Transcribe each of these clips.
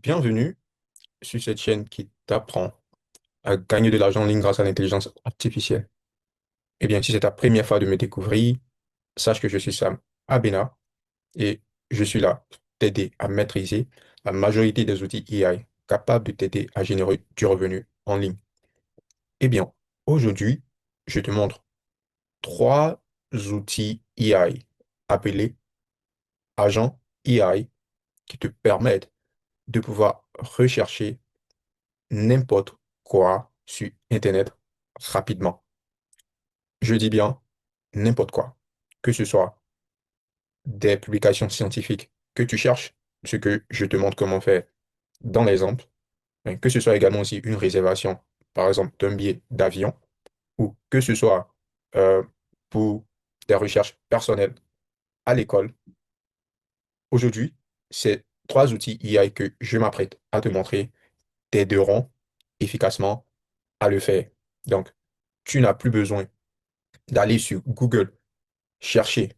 Bienvenue sur cette chaîne qui t'apprend à gagner de l'argent en ligne grâce à l'intelligence artificielle. Eh bien, si c'est ta première fois de me découvrir, sache que je suis Sam Abena et je suis là pour t'aider à maîtriser la majorité des outils AI capables de t'aider à générer du revenu en ligne. Eh bien, aujourd'hui, je te montre trois outils AI appelés agents AI qui te permettent de pouvoir rechercher n'importe quoi sur Internet rapidement. Je dis bien n'importe quoi. Que ce soit des publications scientifiques que tu cherches, ce que je te montre comment faire dans l'exemple, mais que ce soit également aussi une réservation, par exemple, d'un billet d'avion, ou que ce soit euh, pour des recherches personnelles à l'école. Aujourd'hui, ces trois outils AI que je m'apprête à te montrer t'aideront efficacement à le faire. Donc, tu n'as plus besoin d'aller sur Google, chercher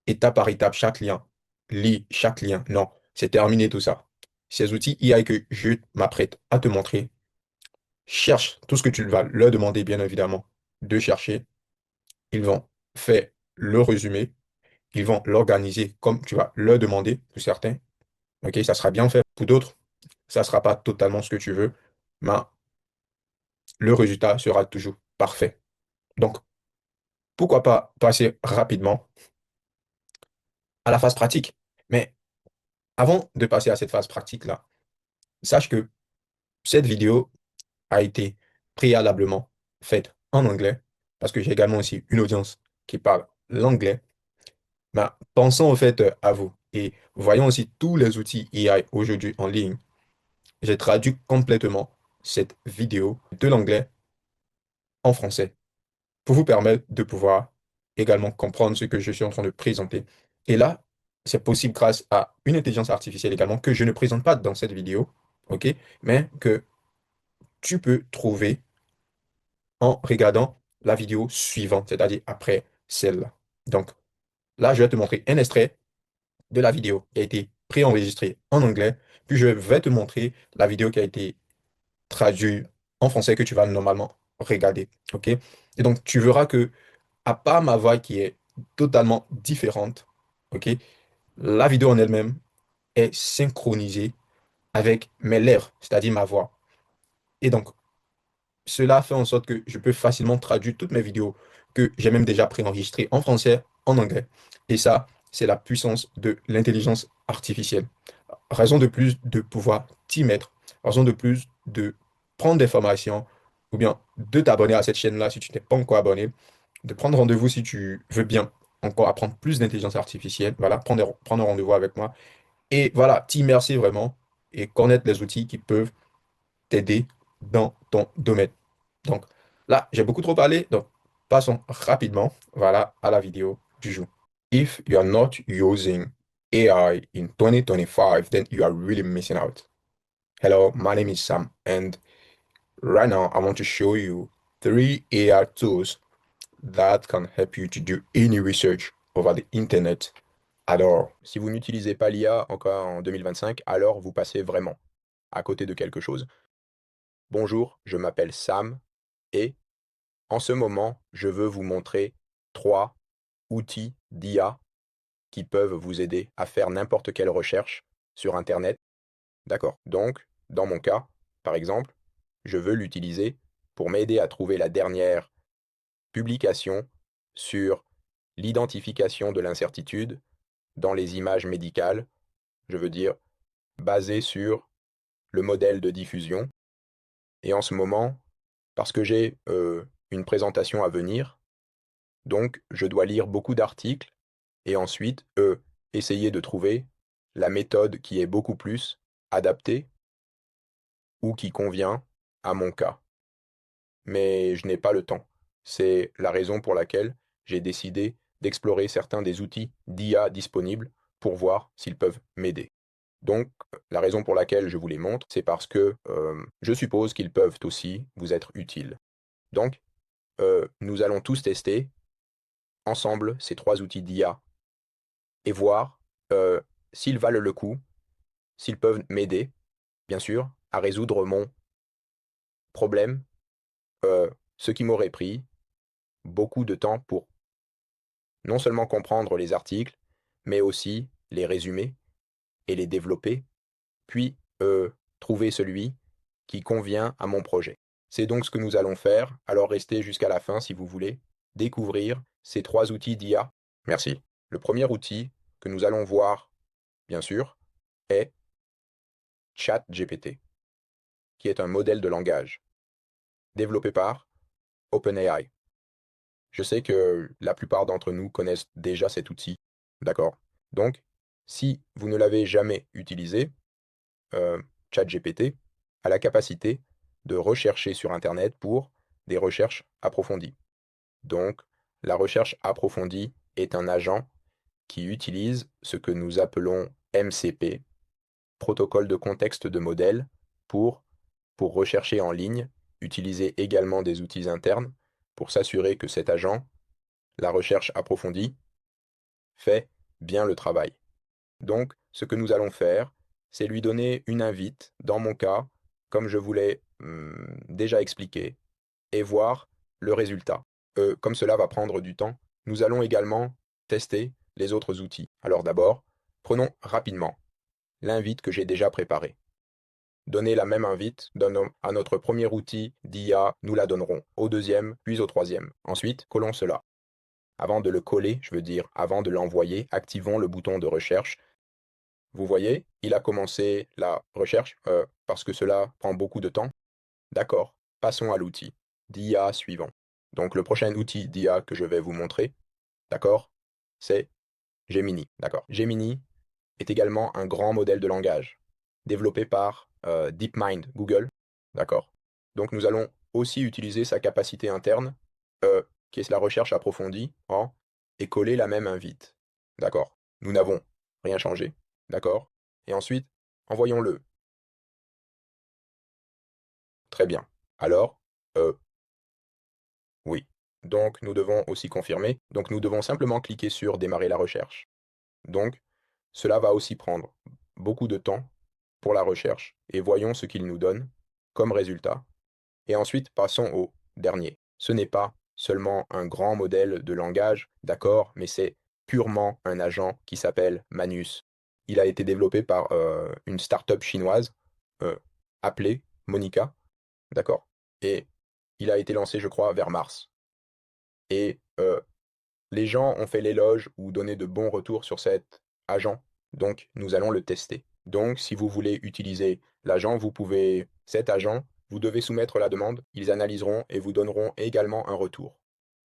étape par étape chaque lien, lis chaque lien. Non, c'est terminé tout ça. Ces outils AI que je m'apprête à te montrer, cherche tout ce que tu vas leur demander, bien évidemment, de chercher. Ils vont faire le résumé, ils vont l'organiser comme tu vas leur demander pour certains. OK, ça sera bien fait. Pour d'autres, ça ne sera pas totalement ce que tu veux, mais le résultat sera toujours parfait. Donc, pourquoi pas passer rapidement à la phase pratique. Mais avant de passer à cette phase pratique-là, sache que cette vidéo a été préalablement faite en anglais, parce que j'ai également aussi une audience qui parle l'anglais. Mais pensons au fait à vous et voyons aussi tous les outils AI aujourd'hui en ligne. J'ai traduit complètement cette vidéo de l'anglais en français pour vous permettre de pouvoir également comprendre ce que je suis en train de présenter. Et là, c'est possible grâce à une intelligence artificielle également que je ne présente pas dans cette vidéo, OK? Mais que tu peux trouver en regardant la vidéo suivante, c'est-à-dire après celle-là. Donc là, je vais te montrer un extrait de la vidéo qui a été préenregistrée en anglais, puis je vais te montrer la vidéo qui a été traduite en français que tu vas normalement regarder, OK? Et donc, tu verras que à part ma voix qui est totalement différente, ok, la vidéo en elle-même est synchronisée avec mes lèvres, c'est-à-dire ma voix. Et donc, cela fait en sorte que je peux facilement traduire toutes mes vidéos que j'ai même déjà préenregistrées en français, en anglais. Et ça, c'est la puissance de l'intelligence artificielle. Raison de plus de pouvoir t'y mettre, raison de plus de prendre des formations ou bien de t'abonner à cette chaîne-là si tu n'es pas encore abonné, de prendre rendez-vous si tu veux bien encore apprendre plus d'intelligence artificielle. Voilà, prendre rendez-vous avec moi. Et voilà, t'immerser vraiment et connaître les outils qui peuvent t'aider dans ton domaine. Donc là, j'ai beaucoup trop parlé, donc passons rapidement, voilà, à la vidéo du jour. If you are not using AI in 2025, then you are really missing out. Hello, my name is Sam, and right now I want to show you three AI tools that can help you to do any research over the internet at all. Si vous n'utilisez pas l'IA encore en 2025, alors vous passez vraiment à côté de quelque chose. Bonjour, je m'appelle Sam et en ce moment, je veux vous montrer trois outils d'IA qui peuvent vous aider à faire n'importe quelle recherche sur Internet. D'accord. Donc, dans mon cas, par exemple, je veux l'utiliser pour m'aider à trouver la dernière publication sur l'identification de l'incertitude dans les images médicales, je veux dire basée sur le modèle de diffusion. Et en ce moment, parce que j'ai une présentation à venir, donc je dois lire beaucoup d'articles et ensuite essayer de trouver la méthode qui est beaucoup plus adaptée ou qui convient à mon cas. Mais je n'ai pas le temps. C'est la raison pour laquelle j'ai décidé d'explorer certains des outils d'IA disponibles pour voir s'ils peuvent m'aider. Donc, la raison pour laquelle je vous les montre, c'est parce que je suppose qu'ils peuvent aussi vous être utiles. Donc, nous allons tous tester ensemble ces trois outils d'IA et voir s'ils valent le coup, s'ils peuvent m'aider, bien sûr, à résoudre mon problème, ce qui m'aurait pris beaucoup de temps pour non seulement comprendre les articles, mais aussi les résumer et les développer, puis trouver celui qui convient à mon projet. C'est donc ce que nous allons faire, alors restez jusqu'à la fin si vous voulez découvrir ces trois outils d'IA. Merci. Le premier outil que nous allons voir, bien sûr, est ChatGPT, qui est un modèle de langage développé par OpenAI. Je sais que la plupart d'entre nous connaissent déjà cet outil, d'accord? Donc, si vous ne l'avez jamais utilisé, euh, ChatGPT a la capacité de rechercher sur Internet pour des recherches approfondies. Donc, la recherche approfondie est un agent qui utilise ce que nous appelons MCP, protocole de contexte de modèle, pour, pour rechercher en ligne, utiliser également des outils internes pour s'assurer que cet agent, la recherche approfondie, fait bien le travail. Donc, ce que nous allons faire, c'est lui donner une invite, dans mon cas, comme je vous l'ai déjà expliqué, et voir le résultat. Comme cela va prendre du temps, nous allons également tester les autres outils. Alors d'abord, prenons rapidement l'invite que j'ai déjà préparée. Donner la même invite à notre premier outil d'IA, nous la donnerons au deuxième, puis au troisième. Ensuite, collons cela. Avant de le coller, je veux dire avant de l'envoyer, activons le bouton de recherche. Vous voyez, il a commencé la recherche parce que cela prend beaucoup de temps. D'accord, passons à l'outil d'IA suivant. Donc le prochain outil d'IA que je vais vous montrer, d'accord, c'est Gemini. D'accord. Gemini est également un grand modèle de langage développé par DeepMind Google. D'accord. Donc nous allons aussi utiliser sa capacité interne, qui est la recherche approfondie, et coller la même invite. D'accord. Nous n'avons rien changé. D'accord. Et ensuite, envoyons-le. Très bien. Alors, euh, oui. Donc nous devons aussi confirmer. Donc nous devons simplement cliquer sur démarrer la recherche. Donc cela va aussi prendre beaucoup de temps pour la recherche et voyons ce qu'il nous donne comme résultat. Et ensuite passons au dernier. Ce n'est pas seulement un grand modèle de langage, d'accord, mais c'est purement un agent qui s'appelle Manus. Il a été développé par une start-up chinoise euh, appelée Monica, d'accord, et il a été lancé, je crois, vers mars. Et les gens ont fait l'éloge ou donné de bons retours sur cet agent, donc nous allons le tester. Donc si vous voulez utiliser l'agent, cet agent, vous devez soumettre la demande, ils analyseront et vous donneront également un retour.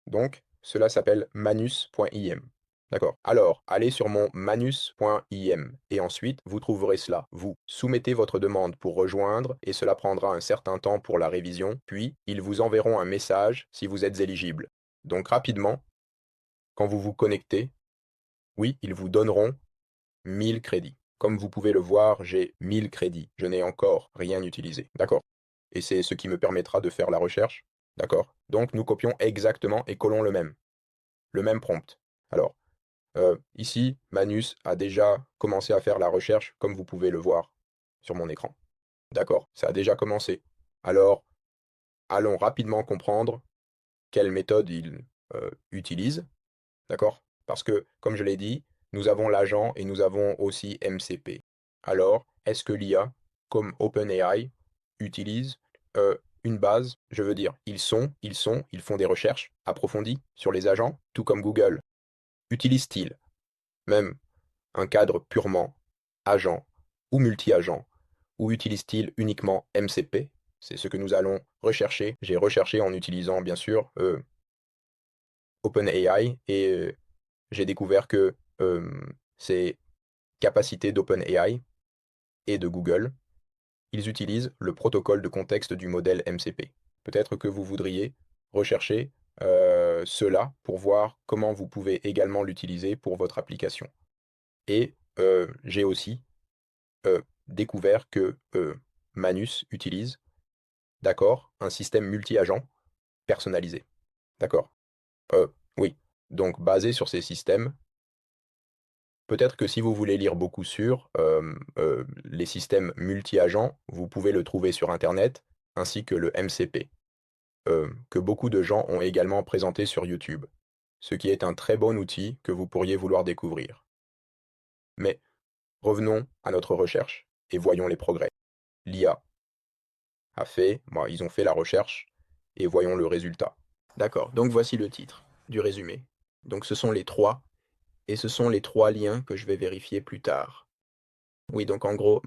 Donc cela s'appelle manus.im. D'accord. Alors, allez sur mon manus.im et ensuite vous trouverez cela. Vous soumettez votre demande pour rejoindre et cela prendra un certain temps pour la révision, puis ils vous enverront un message si vous êtes éligible. Donc rapidement, quand vous vous connectez, oui, ils vous donneront 1000 crédits. Comme vous pouvez le voir, j'ai 1000 crédits. Je n'ai encore rien utilisé. D'accord. Et c'est ce qui me permettra de faire la recherche. D'accord. Donc nous copions exactement et collons le même prompt. Alors, ici, Manus a déjà commencé à faire la recherche, comme vous pouvez le voir sur mon écran. D'accord, ça a déjà commencé. Alors, allons rapidement comprendre quelle méthode il utilise. D'accord? Parce que, comme je l'ai dit, nous avons l'agent et nous avons aussi MCP. Alors, est-ce que l'IA, comme OpenAI, utilise une base? Je veux dire, ils font des recherches approfondies sur les agents, tout comme Google. Utilise-t-il même un cadre purement agent ou multi-agent, ou utilise-t-il uniquement MCP? C'est ce que nous allons rechercher. J'ai recherché en utilisant, bien sûr, OpenAI et j'ai découvert que ces capacités d'OpenAI et de Google, ils utilisent le protocole de contexte du modèle MCP. Peut-être que vous voudriez rechercher cela pour voir comment vous pouvez également l'utiliser pour votre application. Et j'ai aussi découvert que Manus utilise, d'accord, un système multi-agent personnalisé. D'accord. Euh, oui. Donc basé sur ces systèmes Peut-être que si vous voulez lire beaucoup sur les systèmes multi-agents, vous pouvez le trouver sur Internet, ainsi que le MCP, que beaucoup de gens ont également présenté sur YouTube, ce qui est un très bon outil que vous pourriez vouloir découvrir. Mais revenons à notre recherche et voyons les progrès. L'IA ils ont fait la recherche et voyons le résultat. D'accord, donc voici le titre du résumé. Donc ce sont les trois liens que je vais vérifier plus tard. Oui, donc en gros,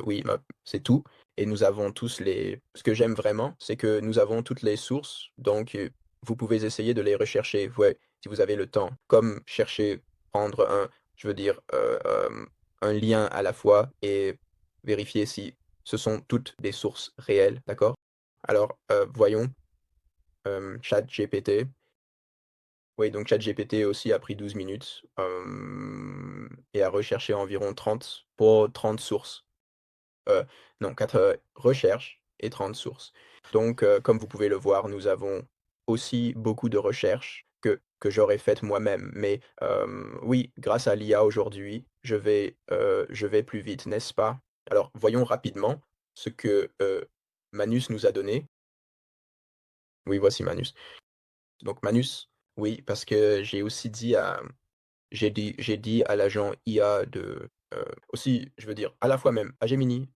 oui, c'est tout. Et nous avons tous les. Ce que j'aime vraiment, c'est que nous avons toutes les sources. Donc, vous pouvez essayer de les rechercher, ouais, si vous avez le temps. Comme chercher, prendre je veux dire, un lien à la fois et vérifier si ce sont toutes des sources réelles, d'accord? Alors, voyons, ChatGPT. Oui, donc ChatGPT aussi a pris 12 minutes et a recherché environ 30 sources. Heu, non, 4 recherches et 30 sources. Donc, comme vous pouvez le voir, nous avons aussi beaucoup de recherches que j'aurais faites moi-même. Mais, oui, grâce à l'IA aujourd'hui, je vais plus vite, n'est-ce pas? Alors, voyons rapidement ce que, Manus nous a donné. Oui, voici Manus. Donc Manus, oui, parce que j'ai dit à l'agent IA de, aussi, je veux dire, à la fois même à Gemini,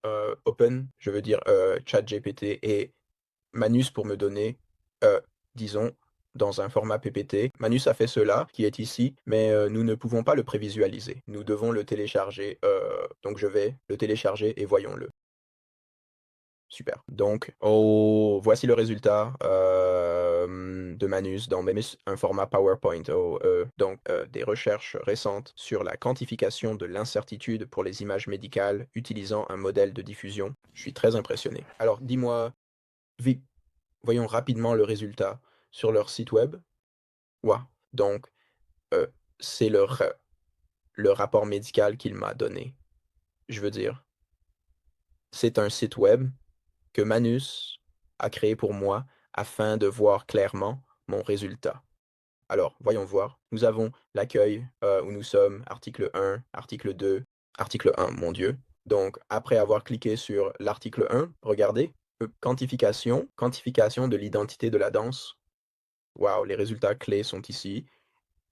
Open, je veux dire, ChatGPT et Manus pour me donner, heu, disons, dans un format PPT. Manus a fait cela, qui est ici, mais, nous ne pouvons pas le prévisualiser. Nous devons le télécharger, donc je vais le télécharger et voyons-le. Super. Donc, voici le résultat de Manus dans Manus, un format PowerPoint. Donc, des recherches récentes sur la quantification de l'incertitude pour les images médicales utilisant un modèle de diffusion. Je suis très impressionné. Alors, dis-moi, vite, voyons rapidement le résultat sur leur site web. Waouh. Donc, euh, c'est le rapport médical qu'il m'a donné. Je veux dire, c'est un site web que Manus a créé pour moi afin de voir clairement mon résultat. Alors, voyons voir. Nous avons l'accueil où nous sommes, article 1, article 1, mon Dieu. Donc, après avoir cliqué sur l'article 1, regardez, quantification de l'identité de la danse. Waouh, les résultats clés sont ici.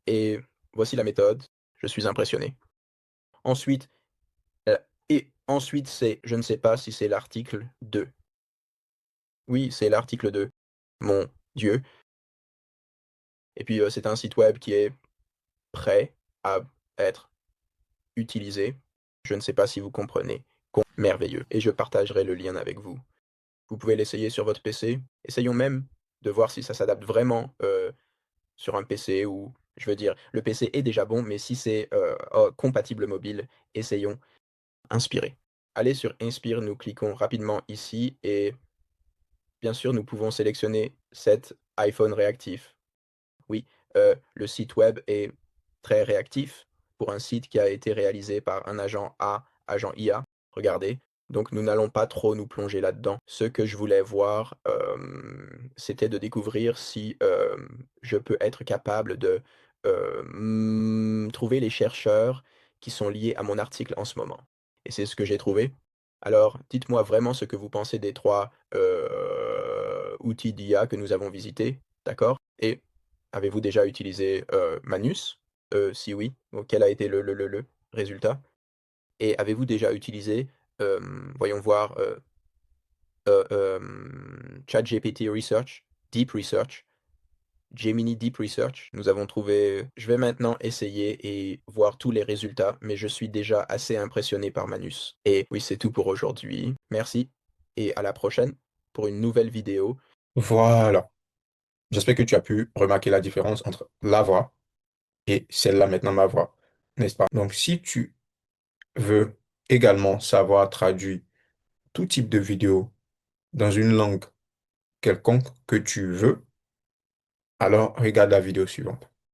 Et voici la méthode. Je suis impressionné. Ensuite, euh, je ne sais pas si c'est l'article 2. Oui, c'est l'article 2. Mon Dieu. Et puis, c'est un site web qui est prêt à être utilisé. Je ne sais pas si vous comprenez. Merveilleux. Et je partagerai le lien avec vous. Vous pouvez l'essayer sur votre PC. Essayons même de voir si ça s'adapte vraiment sur un PC ou, je veux dire, le PC est déjà bon, mais si c'est compatible mobile, essayons. Inspirer. Allez sur Inspire, nous cliquons rapidement ici et bien sûr, nous pouvons sélectionner cet iPhone réactif. Oui, le site web est très réactif pour un site qui a été réalisé par un agent IA. Regardez, donc nous n'allons pas trop nous plonger là-dedans. Ce que je voulais voir, c'était de découvrir si, je peux être capable de, trouver les chercheurs qui sont liés à mon article en ce moment et c'est ce que j'ai trouvé. Alors, dites-moi vraiment ce que vous pensez des 3 outils d'IA que nous avons visités, d'accord? Et avez-vous déjà utilisé, Manus? Si oui, quel a été le résultat? Et avez-vous déjà utilisé, voyons voir, ChatGPT Research, Deep Research, Gemini Deep Research? Nous avons trouvé je vais maintenant essayer et voir tous les résultats, mais je suis déjà assez impressionné par Manus. Et oui, c'est tout pour aujourd'hui. Merci et à la prochaine pour une nouvelle vidéo. Voilà. J'espère que tu as pu remarquer la différence entre la voix et celle-là maintenant, ma voix, n'est-ce pas? Donc, si tu veux également savoir traduire tout type de vidéo dans une langue quelconque que tu veux, alors regarde la vidéo suivante.